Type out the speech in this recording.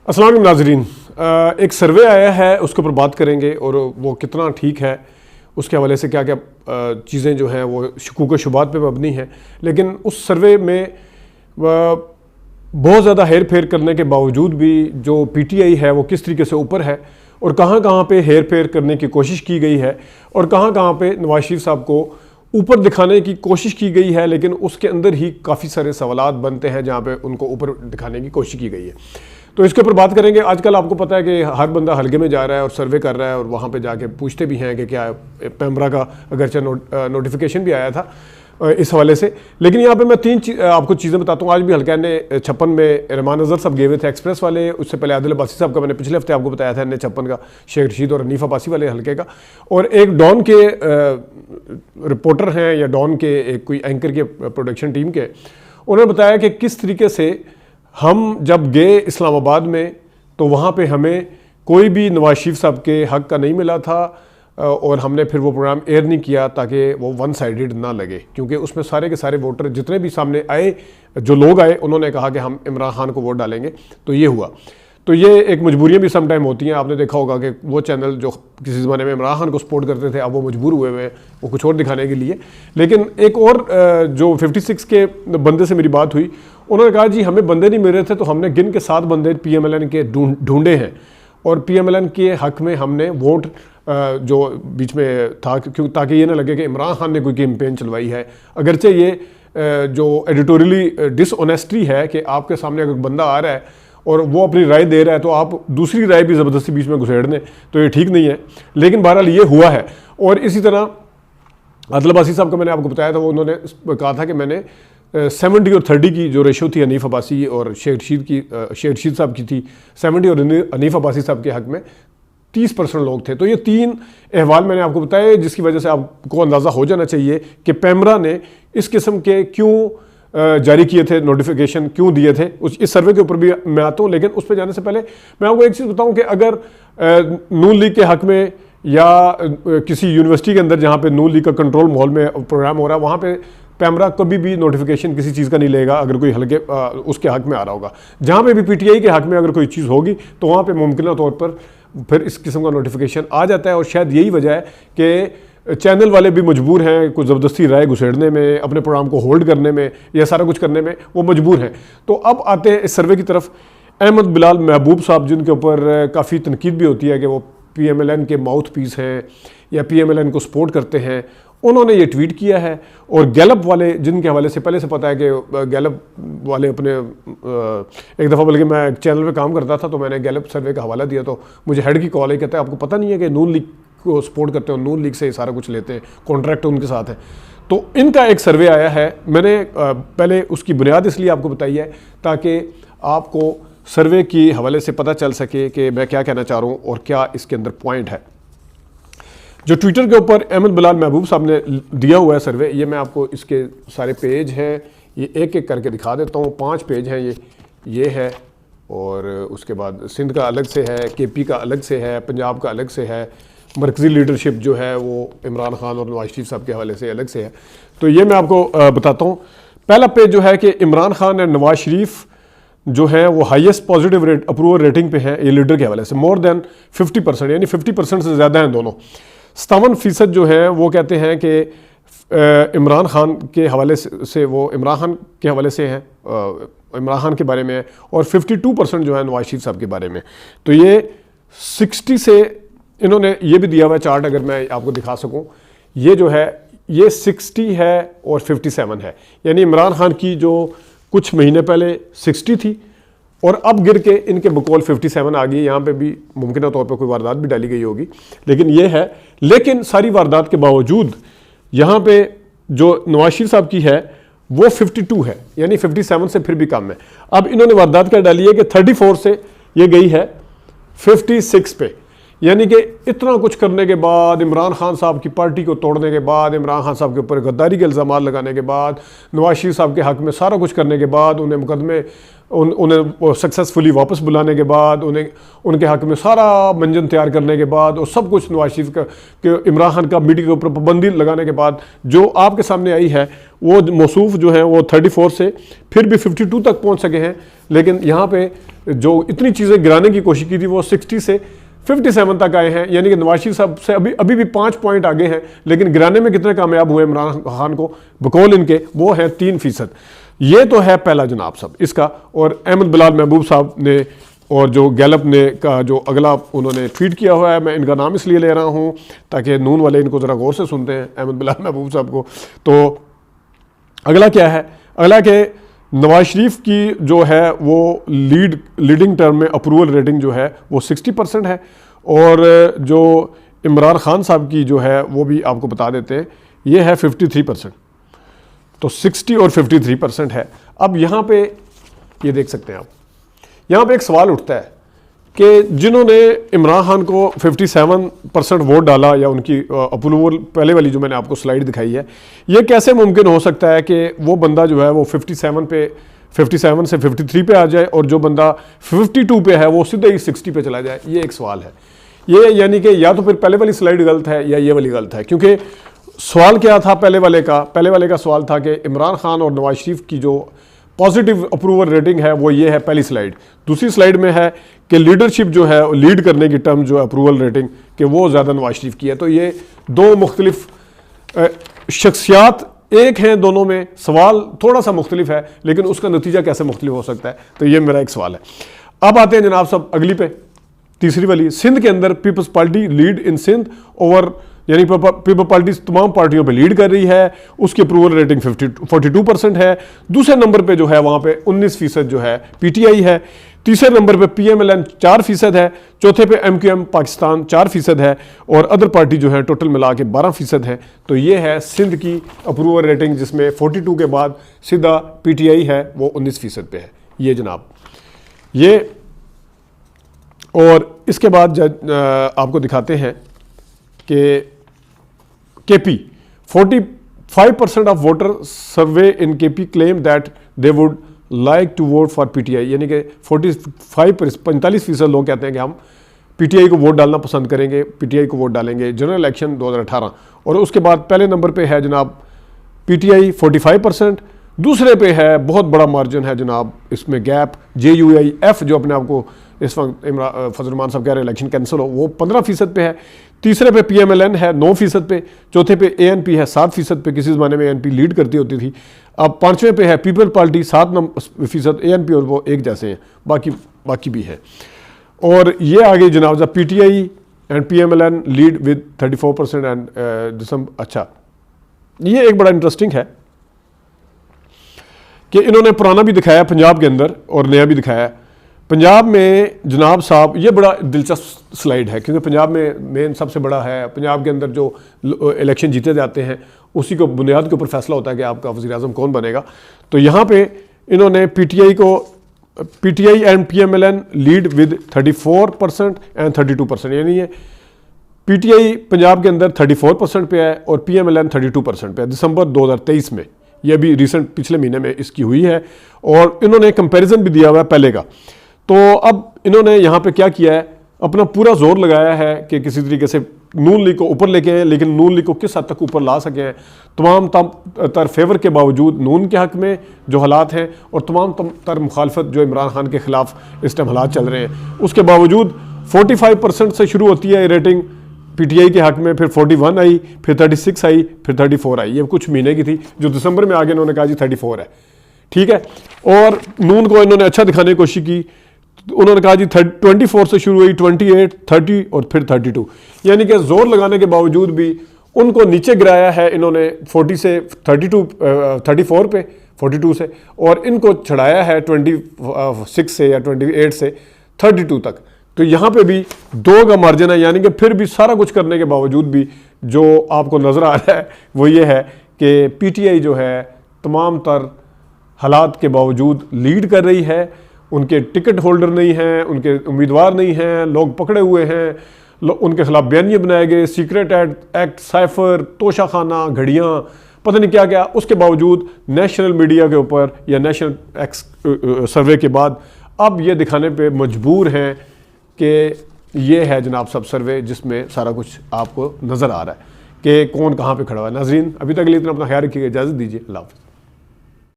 अस्सलाम वालेकुम नाज़रीन, एक सर्वे आया है उसके ऊपर बात करेंगे और वो कितना ठीक है उसके हवाले से क्या क्या चीज़ें जो हैं वो शकूक शुबात पे मबनी हैं। लेकिन उस सर्वे में बहुत ज़्यादा हेर फेर करने के बावजूद भी जो पीटीआई है वो किस तरीके से ऊपर है और कहाँ कहाँ पे हेर फेर करने की कोशिश की गई है और कहाँ कहाँ पे नवाज शरीफ साहब को ऊपर दिखाने की कोशिश की गई है, लेकिन उसके अंदर ही काफ़ी सारे सवालात बनते हैं जहाँ पे उनको ऊपर दिखाने की कोशिश की गई है। तो इसके ऊपर बात करेंगे। आजकल आपको पता है कि हर बंदा हलके में जा रहा है और सर्वे कर रहा है और वहाँ पे जाके पूछते भी हैं कि क्या पैमरा का अगरचे नोटिफिकेशन भी आया था इस हवाले से। लेकिन यहाँ पे मैं आपको चीज़ें बताता हूँ। आज भी हल्का ने 56 में रहमान नज़र साहब गए हुए थे एक्सप्रेस वाले, उससे पहले आदिल अब्बासी साहब का मैंने पिछले हफ्ते आपको बताया था, 56 का शेख रशीद और हनीफ अब्बासी वाले हल्के का। और एक डॉन के रिपोर्टर हैं या डॉन के एक कोई एंकर के प्रोडक्शन टीम के, उन्होंने बताया कि किस तरीके से हम जब गए इस्लामाबाद में तो वहाँ पे हमें कोई भी नवाज शरीफ साहब के हक़ का नहीं मिला था और हमने फिर वो प्रोग्राम एयर नहीं किया ताकि वो वन साइडेड ना लगे, क्योंकि उसमें सारे के सारे वोटर जितने भी सामने आए, जो लोग आए, उन्होंने कहा कि हम इमरान खान को वोट डालेंगे। तो ये हुआ। तो ये एक मजबूरियाँ भी सम टाइम होती हैं। आपने देखा होगा कि वो चैनल जो किसी ज़माने में इमरान खान को सपोर्ट करते थे, अब वो मजबूर हुए हुए हैं वो कुछ और दिखाने के लिए। लेकिन एक और जो 56 के बंदे से मेरी बात हुई, उन्होंने कहा जी हमें बंदे नहीं मिल रहे थे तो हमने गिन के 7 बंदे PMLN के ढूंढे हैं और PMLN के हक़ में हमने वोट जो बीच में था, क्यों ताकि ये ना लगे कि इमरान खान ने कोई कैंपेन चलवाई है। अगरचे ये जो एडिटोरियली डिसऑनेस्टी है कि आपके सामने अगर बंदा आ रहा है और वो अपनी राय दे रहा है तो आप दूसरी राय भी ज़बरदस्ती बीच में घुसेड़ दें, तो ये ठीक नहीं है। लेकिन बहरहाल ये हुआ है। और इसी तरह आदिल अब्बासी साहब का मैंने आपको बताया था, वो उन्होंने कहा था कि मैंने 70 और 30 की जो रेशो थी हनीफ अब्बासी और शेख रशीद साहब की थी 70 और हनीफ अब्बासी साहब के हक़ में 30% लोग थे। तो ये 3 अहवाल मैंने आपको बताया जिसकी वजह से आपको अंदाज़ा हो जाना चाहिए कि पैमरा ने इस किस्म के क्यों जारी किए थे, नोटिफिकेशन क्यों दिए थे। इस सर्वे के ऊपर भी मैं आता हूँ, लेकिन उस पर जाने से पहले मैं आपको एक चीज़ बताऊँ कि अगर नून लीग के हक़ में या किसी यूनिवर्सिटी के अंदर जहाँ पे नून लीग का कंट्रोल माहौल में प्रोग्राम हो रहा है, वहाँ पे पैमरा कभी भी नोटिफिकेशन किसी चीज़ का नहीं लेगा अगर कोई हल्के उसके हक़ में आ रहा होगा। जहाँ पे भी पीटीआई के हक़ में अगर कोई चीज़ होगी तो वहाँ पे मुमकिन तौर पर फिर इस किस्म का नोटिफिकेशन आ जाता है। और शायद यही वजह है कि चैनल वाले भी मजबूर हैं कुछ ज़बरदस्ती राय घुसेड़ने में, अपने प्रोग्राम को होल्ड करने में, या सारा कुछ करने में वो मजबूर हैं। तो अब आते हैं इस सर्वे की तरफ। अहमद बिलाल महबूब साहब, जिनके ऊपर काफ़ी तनकीद भी होती है कि वो PMLN के माउथ पीस हैं या PMLN को सपोर्ट करते हैं, उन्होंने ये ट्वीट किया है। और गैलप वाले, जिनके हवाले से पहले से पता है कि गैलप वाले अपने एक दफ़ा, बल्कि मैं एक चैनल पे काम करता था तो मैंने गैलप सर्वे का हवाला दिया तो मुझे हेड की कॉल आई, कहते हैं आपको पता नहीं है कि नून लीग को सपोर्ट करते हो, नून लीग से ये सारा कुछ लेते हैं, कॉन्ट्रैक्ट उनके साथ है। तो इनका एक सर्वे आया है। मैंने पहले उसकी बुनियाद इसलिए आपको बताई है ताकि आपको सर्वे के हवाले से पता चल सके कि मैं क्या कहना चाह रहा हूँ और क्या इसके अंदर पॉइंट है। जो ट्विटर के ऊपर अहमद बिलाल महबूब साहब ने दिया हुआ है सर्वे, ये मैं आपको इसके सारे पेज हैं, ये एक एक करके दिखा देता हूँ। 5 पेज हैं ये है, और उसके बाद सिंध का अलग से है, KP का अलग से है, पंजाब का अलग से है, मरकज़ी लीडरशिप जो है वो इमरान खान और नवाज शरीफ साहब के हवाले से अलग से है। तो ये मैं आपको बताता हूँ। पहला पेज जो है कि इमरान खान और नवाज शरीफ जो है वो हाईएस्ट पॉजिटिव अप्रूवल रेटिंग पे है ये लीडर के हवाले से, मोर देन 50%, यानी 50% से ज़्यादा हैं दोनों। 57% जो है वो कहते हैं कि इमरान खान के हवाले से वो इमरान खान के हवाले से हैं, इमरान खान के बारे में है, और 52% जो है नवाज शरीफ साहब के बारे में। तो ये 60 से इन्होंने ये भी दिया हुआ है चार्ट, अगर मैं आपको दिखा सकूं, ये जो है ये 60 है और 57 है, यानी इमरान खान की जो कुछ महीने पहले 60 थी और अब गिर के इनके बकौल 57 आ गई। यहाँ पे भी मुमकिन तौर पे कोई वारदात भी डाली गई होगी, लेकिन ये है। लेकिन सारी वारदात के बावजूद यहाँ पे जो नवाज शरीफ साहब की है वो 52 है, यानी 57 से फिर भी कम है। अब इन्होंने वारदात क्या डाली है कि 34 से ये गई है 56 पे, यानी कि इतना कुछ करने के बाद, इमरान खान साहब की पार्टी को तोड़ने के बाद, इमरान खान साहब के ऊपर गद्दारी के इल्ज़ाम लगाने के बाद, नवाज शरीफ साहब के हक़ में सारा कुछ करने के बाद, उन्हें मुकदमे उन्हें सक्सेसफुली वापस बुलाने के बाद, उन्हें उनके हक़ में सारा मंजन तैयार करने के बाद, और सब कुछ नवाज शरीफ का इमरान खान का मीडिया के ऊपर पाबंदी लगाने के बाद जो आपके सामने आई है वो मौसूफ जो हैं वो 34 से फिर भी 52 तक पहुंच सके हैं, लेकिन यहाँ पे जो इतनी चीज़ें गिराने की कोशिश की थी वो 60 से 57 तक आए हैं, यानी कि नवाज शरीफ साहब से अभी भी 5 पॉइंट आगे हैं, लेकिन गिराने में कितने कामयाब हुए इमरान खान को बकौल इनके, वो है 3%। ये तो है पहला जनाब साहब इसका। और अहमद बिलाल महबूब साहब ने और जो गैलप ने का जो अगला उन्होंने ट्वीट किया हुआ है, मैं इनका नाम इसलिए ले रहा हूँ ताकि नून वाले इनको ज़रा गौर से सुनते हैं, अहमद बिलाल महबूब साहब को। तो अगला क्या है, अगला के नवाज शरीफ की जो है वो लीडिंग टर्म में अप्रूवल रेटिंग जो है वो 60% है, और जो इमरान खान साहब की जो है वो भी आपको बता देते हैं, ये है 53%। तो 60 और 53% है। अब यहाँ पे ये देख सकते हैं आप, यहाँ पे एक सवाल उठता है कि जिन्होंने इमरान खान को 57% वोट डाला या उनकी अप्रूवल, पहले वाली जो मैंने आपको स्लाइड दिखाई है, ये कैसे मुमकिन हो सकता है कि वो बंदा जो है वो 57 से 53 पे आ जाए और जो बंदा 52 पे है वो सीधे ही 60 पे चला जाए। ये एक सवाल है। ये यानी कि या तो फिर पहले वाली स्लाइड गलत है या ये वाली गलत है, क्योंकि सवाल क्या था पहले वाले का सवाल था कि इमरान खान और नवाज शरीफ की जो पॉजिटिव अप्रूवल रेटिंग है वो ये है पहली स्लाइड। दूसरी स्लाइड में है कि लीडरशिप जो है, लीड करने की टर्म जो है अप्रूवल रेटिंग कि वो ज़्यादा नवाज शरीफ की है। तो ये दो मुख्तलिफ शख्सियात एक हैं दोनों में, सवाल थोड़ा सा मुख्तलिफ है लेकिन उसका नतीजा कैसे मुख्तलिफ हो सकता है, तो ये मेरा एक सवाल है। अब आते हैं जनाब साहब अगली पे, तीसरी वाली। सिंध के अंदर people's party lead in Sindh over, यानी पीपल पार्टी तमाम पार्टियों पे लीड कर रही है, उसकी अप्रूवल रेटिंग 42% है। दूसरे नंबर पे जो है वहाँ पे 19% जो है पीटीआई है। तीसरे नंबर पे पीएमएलएन 4% है। चौथे पे एमक्यूएम पाकिस्तान 4% है, और अदर पार्टी जो है टोटल मिला के 12% है। तो ये है सिंध की अप्रूवल रेटिंग, जिसमें 42 के बाद सीधा पीटीआई है वो 19% पे है। ये जनाब ये, और इसके बाद आपको दिखाते हैं कि KP 45% of voter survey in KP claim that they would like to vote for PTI, यानी कि 45% लोग कहते हैं कि हम पीटीआई को वोट डालना पसंद करेंगे, पीटीआई को वोट डालेंगे जनरल इलेक्शन 2018। और उसके बाद पहले नंबर पे है जनाब पीटीआई 45%, दूसरे पे है बहुत बड़ा मार्जिन है जनाब, इसमें गैप JUIF जो अपने आप को इस वक्त फजल रहमान साहब कह रहे हैं इलेक्शन कैंसिल हो, वो 15% पे है। तीसरे पे PMLN है 9% पे, चौथे पे ANP है 7% पे, किसी ज़माने में ANP लीड करती होती थी। अब पाँचवें पे है पीपल पार्टी 7% ANP, और वो एक जैसे हैं, बाकी भी है। और ये आगे जनाब PTI and PMLN lead with 34% and दिसंबर। अच्छा, ये एक बड़ा इंटरेस्टिंग है कि इन्होंने पुराना भी दिखाया पंजाब के अंदर और नया भी दिखाया। पंजाब में जनाब साहब ये बड़ा दिलचस्प स्लाइड है, क्योंकि पंजाब में मेन सबसे बड़ा है, पंजाब के अंदर जो इलेक्शन जीते जाते हैं उसी को बुनियाद के ऊपर फैसला होता है कि आपका वज़ीर आज़म कौन बनेगा। तो यहाँ पे इन्होंने PTI and PMLN lead with 34% and 32%, यानी ये PTI पंजाब के अंदर 34% पे है और PMLN 32% पे है दिसंबर 2023 में। ये अभी रिसेंट पिछले महीने में इसकी हुई है, और इन्होंने कंपैरिजन भी दिया हुआ है पहले का। तो अब इन्होंने यहाँ पे क्या किया है, अपना पूरा जोर लगाया है कि किसी तरीके से नून लीग को ऊपर लेके आए, लेकिन नून लीग को किस हद तक ऊपर ला सके हैं। तमाम तर फेवर के बावजूद नून के हक में जो हालात हैं, और तमाम तर मुखालफत जो इमरान खान के खिलाफ इस टाइम हालात चल रहे हैं, उसके बावजूद 45% से शुरू होती है रेटिंग पीटीआई के हक में, फिर 41 आई, फिर 36 आई, फिर 34 आई। ये कुछ महीने की थी, जो दिसंबर में आगे इन्होंने कहा जी 34 है, ठीक है। और नून को इन्होंने अच्छा दिखाने की कोशिश की, उन्होंने कहा जी 24 से शुरू हुई, 28, 30 और फिर 32, यानी कि जोर लगाने के बावजूद भी उनको नीचे गिराया है इन्होंने 40 से 34 पे, 42 से, और इनको चढ़ाया है 26 से या 28 से 32 तक। तो यहाँ पे भी 2 का मार्जिन है, यानी कि फिर भी सारा कुछ करने के बावजूद भी जो आपको नज़र आ रहा है वो ये है कि पीटीआई जो है तमाम तर हालात के बावजूद लीड कर रही है। उनके टिकट होल्डर नहीं हैं, उनके उम्मीदवार नहीं हैं, लोग पकड़े हुए हैं, उनके खिलाफ बयानिए बनाए गए, सीक्रेट एक्ट, साइफर, तोशाखाना, घड़ियाँ, पता नहीं क्या क्या। उसके बावजूद नेशनल मीडिया के ऊपर या नेशनल सर्वे के बाद अब ये दिखाने पे मजबूर हैं कि ये है जनाब सब सर्वे जिसमें सारा कुछ आपको नज़र आ रहा है कि कौन कहाँ पे खड़ा हुआ है। नाजरीन, अभी तक के लिए इतना, अपना ख्याल रखिएगा, इजाज़त दीजिए, अल्लाह हाफ़िज़।